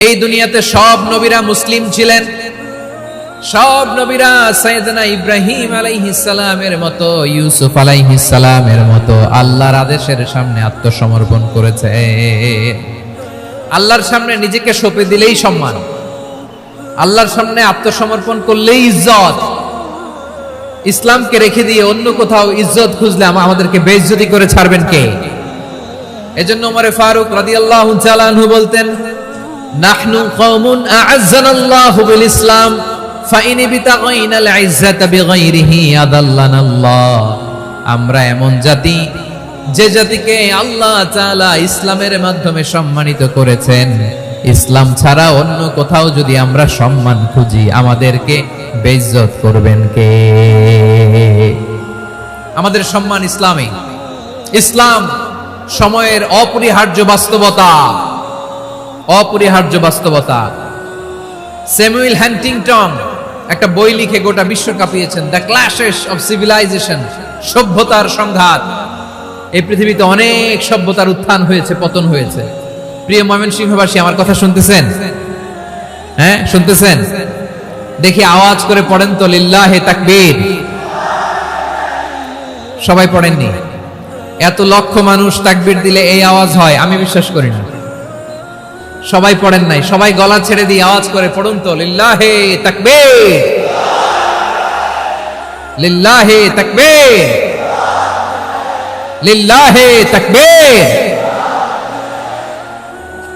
এই দুনিয়াতে সব নবীরা মুসলিম ছিলেন। সব নবীরা সাইয়েদনা ইব্রাহিম আলাইহিস সালামের মতো, ইউসুফ আলাইহিস সালামের মতো আল্লাহর আদেশের সামনে আত্মসমর্পণ করেছে। আল্লাহর সামনে নিজেকে সঁপে দিলেই সম্মান, আল্লাহর সামনে আত্মসমর্পণ করলেই ইজ্জত। ইসলামকে রেখে দিয়ে অন্য কোথাও ইজ্জত খুঁজলে আমাদেরকে বেইজ্জতি করে ছাড়বেন কে? এজন্য ওমর ফারুক রাদিয়াল্লাহু তাআলা আনহু বলতেন, নাহনু কওমুন আ'আজ্জানাল্লাহু বিল ইসলাম ফাইন বিতাগাইনাল ইজ্জাতা বিগাইরিহি আদাল্লানাল্লাহ। আমরা এমন জাতি, যে জাতিকে আল্লাহ তাআলা ইসলামের মাধ্যমে সম্মানিত করেছেন। ইসলাম ছাড়া অন্য কোথাও যদি আমরা সম্মান খুঁজি, আমাদেরকে বেইজ্জত করবেন কে? আমাদের সম্মান ইসলামে। ইসলাম সময়ের অপরিহার্য বাস্তবতা, অপরিহার্য বাস্তবতা। স্যামুয়েল হ্যান্টিংটন একটা বই লিখে গোটা বিশ্ব কাঁপিয়েছেন, দ্য ক্ল্যাশেস অফ সিভিলাইজেশন, সভ্যতার সংঘাত। এই পৃথিবীতে অনেক সভ্যতার উত্থান হয়েছে, পতন হয়েছে। প্রিয় ময়মনসিংহবাসী, আমার কথা শুনতেছেন? হ্যাঁ, শুনতেছেন? দেখি আওয়াজ করে পড়েন তো, লিল্লাহে তাকবীর। সবাই পড়েননি? এত লক্ষ মানুষ তাকবীর দিলে এই আওয়াজ হয়? আমি বিশ্বাস করি না। সবাই পড়েন নাই, সবাই গলা ছেড়ে দিয়ে আওয়াজ করে পড়ুন তো, লিল্লাহে তাকবীর, লিল্লাহে তাকবীর, লিল্লাহে তাকবীর।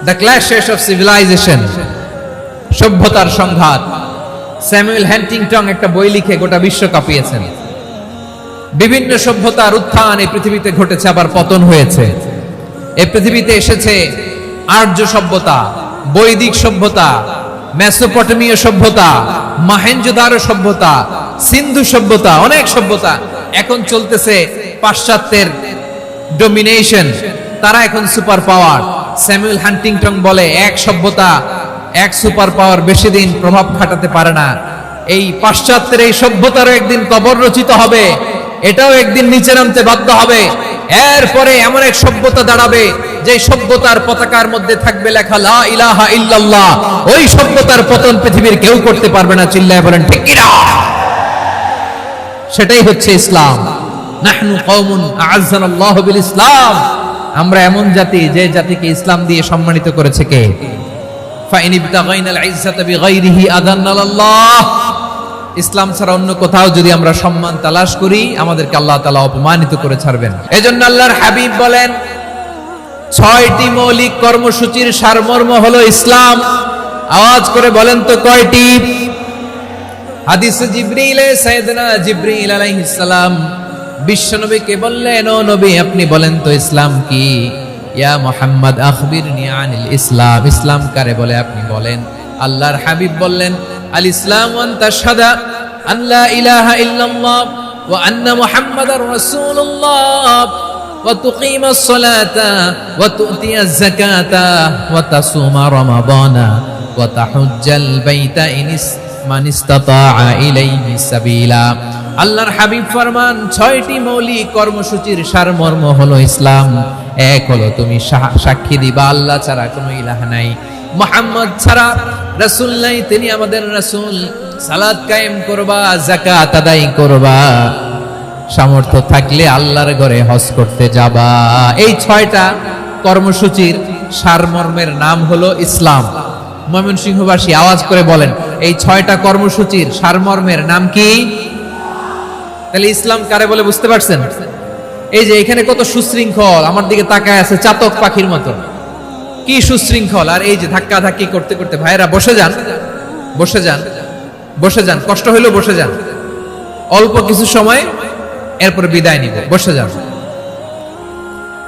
দ্য ক্ল্যাশেস অফ সিভিলাইজেশন, সভ্যতার সংঘাত। স্যামুয়েল হ্যান্টিংটন একটা বই লিখে গোটা বিশ্ব কাঁপিয়েছেন। বিভিন্ন সভ্যতার উত্থান এই পৃথিবীতে ঘটেছে, আবার পতন হয়েছে। এই পৃথিবীতে এসেছে আর্য সভ্যতা, বৈদিক সভ্যতা, মেসোপটেমীয় সভ্যতা, মহেঞ্জোদারো সভ্যতা, সিন্ধু সভ্যতা, অনেক সভ্যতা। এখন চলতেছে পাশ্চাত্যের ডমিনেশন, তারা এখন সুপার পাওয়ার। স্যামুয়েল হ্যান্টিংটন বলে, এক সভ্যতা, এক সুপার পাওয়ার বেশি দিন প্রভাব খাটাতে পারে না। এই পাশ্চাত্যের এই সভ্যতারও একদিন কবর রচিত হবে, এটাও একদিন নিচে নামতে বাধ্য হবে। এরপরে এমন এক সভ্যতা দাঁড়াবে, যে সভ্যতার পতাকার মধ্যে থাকবে লেখা লা ইলাহা ইল্লাল্লাহ। ওই সভ্যতার পতন পৃথিবীর কেউ করতে পারবে না। চিল্লায় বলেন ঠিক কিনা? সেটাই হচ্ছে ইসলাম। নাহনু কওমুন আ'আজ্জানাল্লাহু বিল ইসলাম। আমরা এমন জাতি, যে জাতিকে ইসলাম দিয়ে সম্মানিত করেছে কে? ফাইন বিতাগাইনাল ইজ্জাতা বিগাইরিহি আদাল্লানাল্লাহ। ইসলাম ছাড়া অন্য কোথাও যদি আমরা সম্মান তালাশ করি, আমাদেরকে আল্লাহ তাআলা অপমানিত করে ছাড়বেন। এজন্য আল্লাহর হাবিব বলেন, 6টি মৌলিক কর্মসূচির সারমর্ম হলো ইসলাম। আওয়াজ করে বলেন তো কয়টি? হাদিসে জিবরিলে সাইয়েদনা জিবরিল আলাইহিস সালাম বিশ্বনবীকে বললেন, ও নবী, আপনি বলেন তো ইসলাম কি? ইয়া মুহাম্মদ আখবিরনি আনিল ইসলাম। ইসলাম কারে বলে আপনি বলেন। আল্লাহর হাবিব বললেন, আল ইসলাম আন তাশহাদা আন লা ইলাহা ইল্লাল্লাহ ওয়া আন্না মুহাম্মাদার রাসূলুল্লাহ ওয়া তুকিমাস সালাতা ওয়া তুতিয়াজ যাকাতা ওয়া তাসুমা রমাদানা ওয়া তাহুজ্জাল বাইতা মান ইসতাতাআ ইলাইহি সাবিলা। আল্লাহর হাবিব ফরমান, 6টি মৌলিক কর্মসূচির সারমর্ম হলো ইসলাম। এক হলো তুমি সাক্ষী দিবা আল্লাহ ছাড়া কোনো ইলাহ নাই, মুহাম্মদ ছাড়া রাসূল নাই, তিনি আমাদের রাসূল। সালাত কায়েম করবা, যাকাত আদায় করবা, সামর্থ্য থাকলে আল্লাহর ঘরে হজ করতে যাবা। এই 6টা কর্মসূচির সারমর্মের নাম হলো ইসলাম। ময়মনসিংহবাসী আওয়াজ করে বলেন, এই 6টা কর্মসূচির সারমর্মের নাম কি? তাহলে ইসলাম কারে বলে বুঝতে পারছেন? এই যে এখানে কত সুশৃঙ্খল, আমার দিকে তাকায় আছে চাতক পাখির মতো, কি সুশৃঙ্খল। আর এই যে ধাক্কা ধাক্কি করতে করতে, ভাইরা বসে যান, বসে যান, বসে যান, কষ্ট হইলেও বসে যান, অল্প কিছু সময়, এরপরে বিদায় নিব, বসে যান।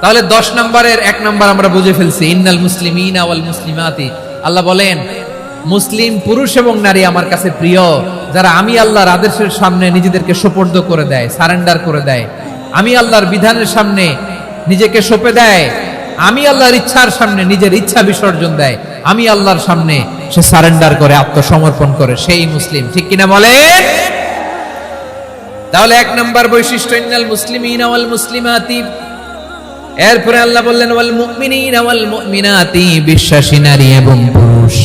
তাহলে 10 নম্বরের 1 নম্বর আমরা বুঝে ফেলছি, ইন্নাল মুসলিমিনা ওয়াল মুসলিমাতি। আল্লাহ বলেন, মুসলিম পুরুষ এবং নারী আমার কাছে প্রিয়, যারা আমি আল্লাহর আদেশের সামনে নিজেদেরকে সোপর্দ করে দেয়, সারেন্ডার করে দেয়, আমি আল্লাহর বিধানের সামনে নিজেকে সঁপে দেয়, আমি আল্লাহর ইচ্ছার সামনে নিজের ইচ্ছা বিসর্জন দেয়, আমি আল্লাহর সামনে সে সারেন্ডার করে, আত্মসমর্পণ করে, সেই মুসলিম। ঠিক কিনা বলে? তাহলে 1 নম্বর বৈশিষ্ট্য, ইন্নাল মুসলিমিনা ওয়াল মুসলিমাতি। এরপরে আল্লাহ বললেন ওয়াল মুমিনিনা ওয়াল মুমিনাতি, বিশ্বাসী নারী এবং পুরুষ,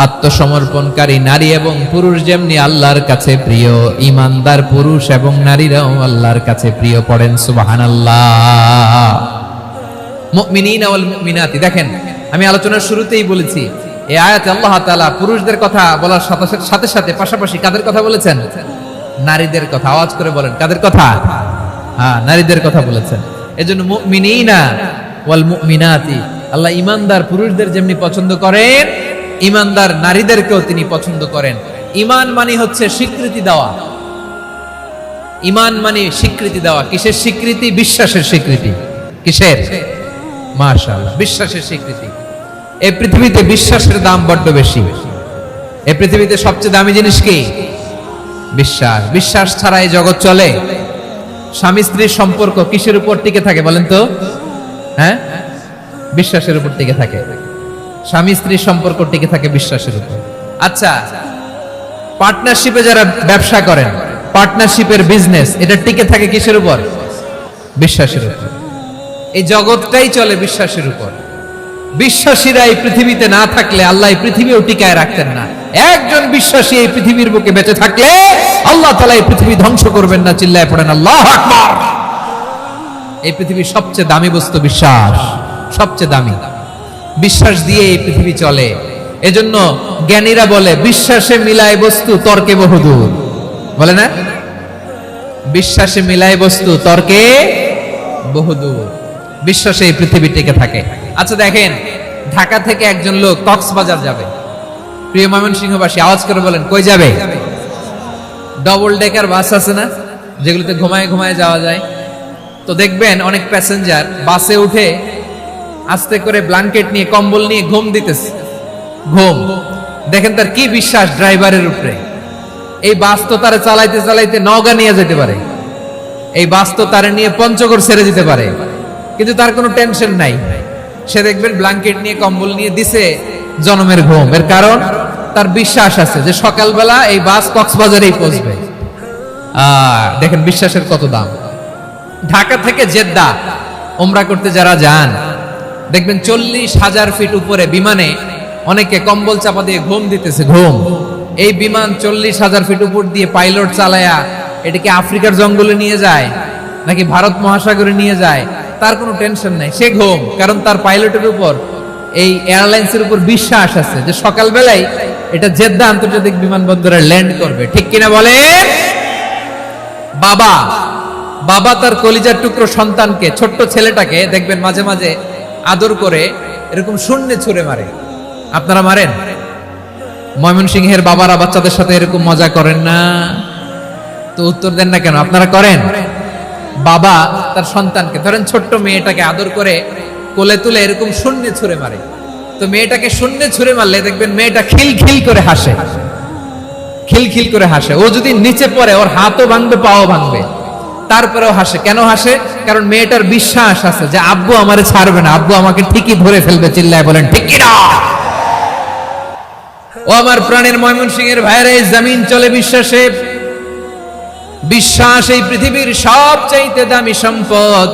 আত্মসমর্পণকারী নারী এবং পুরুষ যেমনি আল্লাহর কাছে প্রিয়, ঈমানদার পুরুষ এবং নারীরাও আল্লাহর কাছে প্রিয়। পড়েন সুবহানাল্লাহ। মুমিনিনা ওয়াল মুমিনাতি, দেখেন আমি আলোচনার শুরুতেই বলেছি এই আয়াতে আল্লাহ তাআলা পুরুষদের কথা বলার সাথে সাথে পাশাপাশি কাদের কথা বলেছেন? নারীদের কথা। আওয়াজ করে বলেন কাদের কথা? হ্যাঁ, নারীদের কথা বলেছেন। এজন্য মুমিনিনা ওয়াল মুমিনাতি, আল্লাহ ঈমানদার পুরুষদের যেমনি পছন্দ করেন, ঈমানদার নারীদেরকেও তিনি পছন্দ করেন। ঈমান মানে হচ্ছে স্বীকৃতি দেওয়া। ঈমান মানে স্বীকৃতি দেওয়া। কিসের স্বীকৃতি? বিশ্বাসের স্বীকৃতি। কিসের? মাশাআল্লাহ, বিশ্বাসের স্বীকৃতি। এই পৃথিবীতে বিশ্বাসের দাম বড্ড বেশি। এই পৃথিবীতে সবচেয়ে দামি জিনিস কি? বিশ্বাস। বিশ্বাস ছাড়া এই জগৎ চলে? স্বামী স্ত্রীর সম্পর্ক কিসের উপর টিকে থাকে বলেন তো? হ্যাঁ, বিশ্বাসের উপর টিকে থাকে। স্বামী স্ত্রীর সম্পর্ক টিকে থাকে বিশ্বাসের উপর। আচ্ছা, পার্টনারশিপে যারা ব্যবসা করেন, পার্টনারশিপের বিজনেস, এটা টিকে থাকে কিসের উপর? বিশ্বাসের উপর। এই জগৎটাই চলে বিশ্বাসের উপর। বিশ্বাসীরা এই পৃথিবীতে না থাকলে আল্লাহ এই পৃথিবীও টিকায় রাখতেন না। একজন বিশ্বাসী এই পৃথিবীর বুকে বেঁচে থাকলে আল্লাহ তাআলা এই পৃথিবী ধ্বংস করবেন না। চিল্লায় পড়েন আল্লাহু আকবার। এই পৃথিবীর সবচেয়ে দামি বস্তু বিশ্বাস, সবচেয়ে দামি। বিশ্বাস দিয়ে এই পৃথিবী চলে। এজন্য জ্ঞানীরা বলে বিশ্বাসে মিলায় বস্তু, তর্কে বহুদূর। বলে না? বিশ্বাসে মিলায় বস্তু, তর্কে বহুদূর। বিশ্বাসে এই পৃথিবী টিকে থাকে। আচ্ছা দেখেন, ঢাকা থেকে একজন লোক কক্সবাজার যাবে। প্রিয় ময়মনসিংহবাসী আওয়াজ করে বলেন কই যাবে? ডবল ডেকার বাস আছে না, যেগুলোতে ঘুমায় ঘুমায় যাওয়া যায়। তো দেখবেন অনেক প্যাসেঞ্জার বাসে উঠে আস্তে করে ব্ল্যাঙ্কেট নিয়ে, কম্বল নিয়ে ঘুম দিতেছে। ঘুম দেখেন তার কি বিশ্বাস ড্রাইভারের উপরে। এই বাস তো তারা চালাইতে চালাইতে নওগাঁ নিয়ে যেতে পারে, এই বাস তো তারা নিয়ে পঞ্চগড় ছেড়ে দিতে পারে, কিন্তু তার কোনো টেনশন নাই। সে দেখবেন ব্ল্যাঙ্কেট নিয়ে, কম্বল নিয়ে দিছে জনমের ঘুম। এর কারণ তার বিশ্বাস আছে যে সকালবেলা এই বাস কক্সবাজারেই পৌঁছবে। দেখেন বিশ্বাসের কত দাম। ঢাকা থেকে জেদ্দা উমরা করতে যারা যান, দেখবেন 40,000 ফিট উপরে বিমানে অনেকে কম্বল চাপা দিয়ে ঘুম দিতেছে। ঘুম। এই বিমান 40,000 ফিট উপর দিয়ে পাইলট চালায়া এটাকে আফ্রিকার জঙ্গলে নিয়ে যায় নাকি ভারত মহাসাগরে নিয়ে যায়, তার কোনো টেনশন নাই। সে ঘুম, কারণ তার পাইলটের উপর, এই এয়ারলাইন্সের উপর বিশ্বাস আছে যে সকালবেলায় এটা জেদ্দা আন্তর্জাতিক বিমানবন্দরে ল্যান্ড করবে। ঠিক কিনা বলে? বাবা বাবা তার কলিজার টুকরো সন্তানকে, ছোট্ট ছেলেটাকে দেখবেন মাঝে মাঝে আদর করে এরকম শূন্যে ছুঁড়ে মারে। আপনারা মারেন? ময়মনসিংহের বাবারা বাচ্চাদের সাথে এরকম মজা করেন না? তো উত্তর দেন না কেন? আপনারা করেন? বাবা তার সন্তানকে, ধরেন ছোট্ট মেয়েটাকে আদর করে কোলে তুলে এরকম শূন্যে ছুঁড়ে মারে। তো মেয়েটাকে শূন্যে ছুঁড়ে মারলে দেখবেন মেয়েটা খিলখিল করে হাসে, খিলখিল করে হাসে। ও যদি নিচে পড়ে ওর হাতও ভাঙবে, পাও ভাঙবে, তারপরেও হাসে। কেন হাসে? কারণ মেয়েটার বিশ্বাস আছে যে আব্বু আমারে ছাড়বে না, আব্বু আমাকে ঠিকই ধরে ফেলবে। চিল্লায় বলেন ঠিক কিনা? ও আমার প্রাণের ময়মনসিংহের ভাইরা, এই জমিন চলে বিশ্বাসে। বিশ্বাস এই পৃথিবীর সবচাইতে দামি সম্পদ।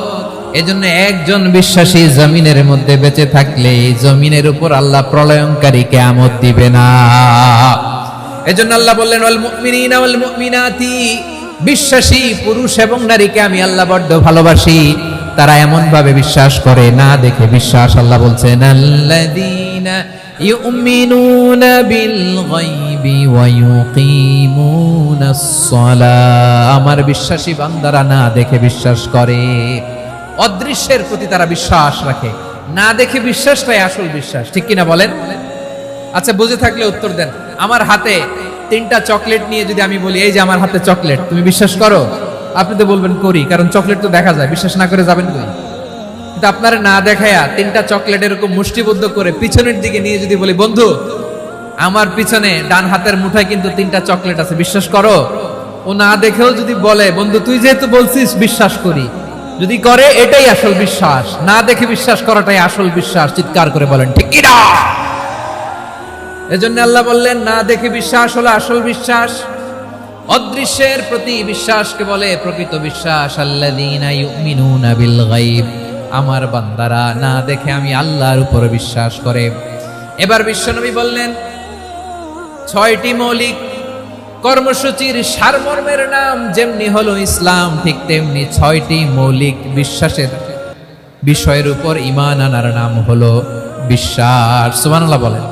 এজন্য একজন বিশ্বাসী জমিনের মধ্যে বেঁচে থাকলে এই জমিনের উপর আল্লাহ প্রলয়ঙ্কারী কিয়ামত দিবে না। এজন্য আল্লাহ বললেন ওয়াল মুমিনিনা ওয়াল মুমিনাতি, বিশ্বাসী পুরুষ এবং নারীকে আমি আল্লাহ বড্ড ভালোবাসি। তারা এমন ভাবে বিশ্বাস করে, না দেখে বিশ্বাস। আল্লাহ বলছেন আল্লাযীনা ইউমিনুনা বিল গায়বি ওয়া ইউকিমুনাস সালাহ, আমার বিশ্বাসী বান্দারা না দেখে বিশ্বাস করে। অদৃশ্যের প্রতি তারা বিশ্বাস রাখে, না দেখে বিশ্বাসটাই আসল বিশ্বাস। ঠিক কিনা বলেন? আচ্ছা বুঝে থাকলে উত্তর দেন। আমার হাতে 3টা চকলেট নিয়ে যদি আমি বলি এই যে আমার হাতে চকলেট, তুমি বিশ্বাস করো? আপনি তো বলবেন করি, কারণ চকলেট তো দেখা যায়। বিশ্বাস না করে যাবেন কই? কিন্তু আপনারা না দেখায়া 3টা চকলেট এরকম মুষ্টিবদ্ধ করে পিছনের দিকে নিয়ে যদি বলি বন্ধু আমার পিছনে ডান হাতের মুঠায় কিন্তু 3টা চকলেট আছে, বিশ্বাস করো? ও না দেখেও যদি বলে বন্ধু তুই যেহেতু বলছিস বিশ্বাস করি, যদি করে এটাই আসল বিশ্বাস। না দেখে বিশ্বাস করাটাই আসল বিশ্বাস। চিৎকার করে বলেন ঠিক কি না? এজন্য আল্লাহ বললেন না দেখে বিশ্বাস হলো আসল বিশ্বাস। অদৃশ্যের প্রতি বিশ্বাসকে বলে প্রকৃত বিশ্বাস। আল্লাযীনা ইউমিনুনা বিল গায়ব, আমার বান্দারা না দেখে আমি আল্লাহর উপর বিশ্বাস করে। এবার বিশ্বনবী বললেন 6টি মৌলিক কর্মসূচির সারমর্মের নাম যেমনি হলো ইসলাম, ঠিক তেমনি 6টি মৌলিক বিশ্বাসের বিষয়ের উপর ঈমান আনার নাম হলো বিশ্বাস। সুবহানাল্লাহ বলেন।